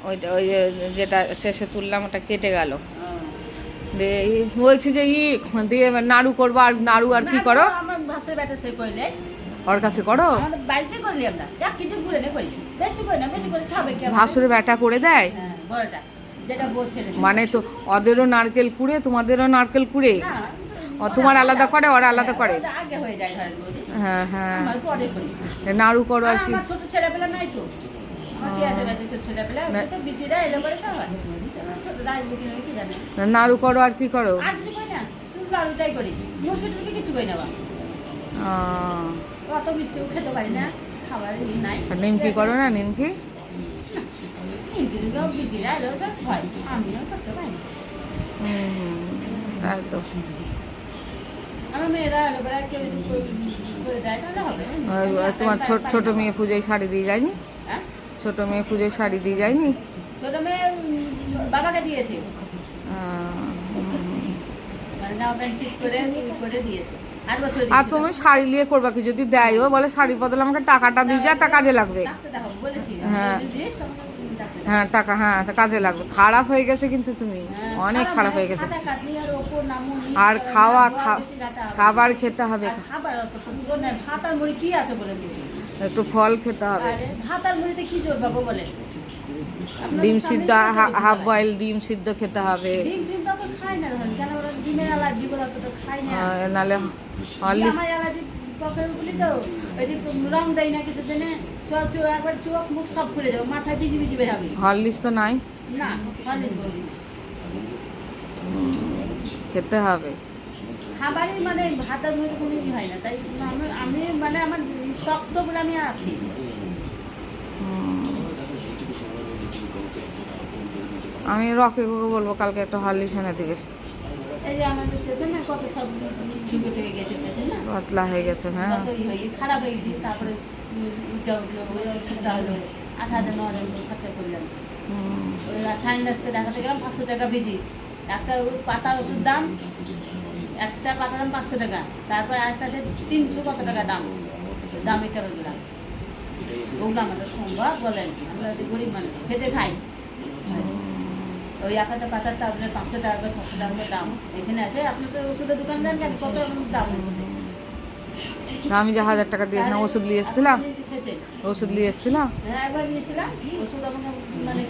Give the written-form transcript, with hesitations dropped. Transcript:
ওইটা ওই যেটা শেষে তুললাম ওটা কেটে গেল। দিয়ে বলছি যে দিয়ে নাড়ু করবো, আর নাড়ু আর কি করো? ওর কাছে করো, ভাসুরে ব্যাটা করে দেয়। মানে তো ওদেরও নারকেল কুড়ে, তোমাদেরও নারকেল কুড়ে, তোমার আলাদা করে, ওরা আলাদা করে। হ্যাঁ হ্যাঁ, নাড়ু করো আর কি। নাড়ু করো আর কি করো? নিমকি করো না? নিমকি তাই তো। তোমার ছোট মেয়ে পুজোয় শাড়ি দিয়ে যায়নি? ছোট মেয়ে পুজোয় শাড়ি দিয়ে যায়নি? ছোট মেয়ে বাবাকে দিয়েছে, আর তুমি শাড়ি নিয়ে করবা কি? যদি দেয়ও বলে শাড়ির বদলে আমাকে টাকাটা দিয়ে যা, তা কাজে লাগবে। হ্যাঁ হ্যাঁ, টাকা, হ্যাঁ কাজে লাগবে। খারাপ হয়ে গেছে কিন্তু তুমি, অনেক খারাপ হয়ে গেছে। আর খাবার খেতে হবে, একটু ফল খেতে হবে। ডিম সিদ্ধ, হাফ বয়েল ডিম সিদ্ধ খেতে হবে। নাহলে হরলিক্স, হরলিক্স তো নাই, খেতে হবে। খাবারই মানে ভাতের মধ্যে কোনো ই হয় না, তাই আমি মানে আমার শক্ত বলে আমি আছি। আমি রকে বলবো কালকে একটা হরলিক্স এনে দিবে। এই যে আমাদের পেছনে না কত সব ঝুঁকে হয়ে গেছে, না পাতলা হয়ে গেছে। হ্যাঁ, খারাপ হয়ে গেছে। তারপরে ইটা উঠলো, ওই ওষুধটা হলো, 8,000-9,000 খরচা করলাম। ওই সাইনাসকে দেখাতে গেলাম 500 টাকা ভিজিট। একটা পাতা ওষুধ দাম, একটা পাতা দাম 500 টাকা, তারপর আরেকটা আছে 300 কত টাকা দাম। এটা গেলাম, ওগুলো আমাদের সম্ভব বলেন? আমরা হচ্ছে গরিব মানুষ, খেতে খাই। ওই একটা পাতার ট্যাবলেট 500 টাকা করে, 600 টাকা করে দাম। এখানে আছে আপনার তো ওষুধের দোকান দেন কেন, কত দাম হয়েছে? আমি যে 1000 টাকা দিয়েছিলাম ওষুধ নিয়ে এসেছিলাম, ওষুধ নিয়ে এসেছিলাম। হ্যাঁ, একবার নিয়েছিলাম ওষুধ, আমাকে মানে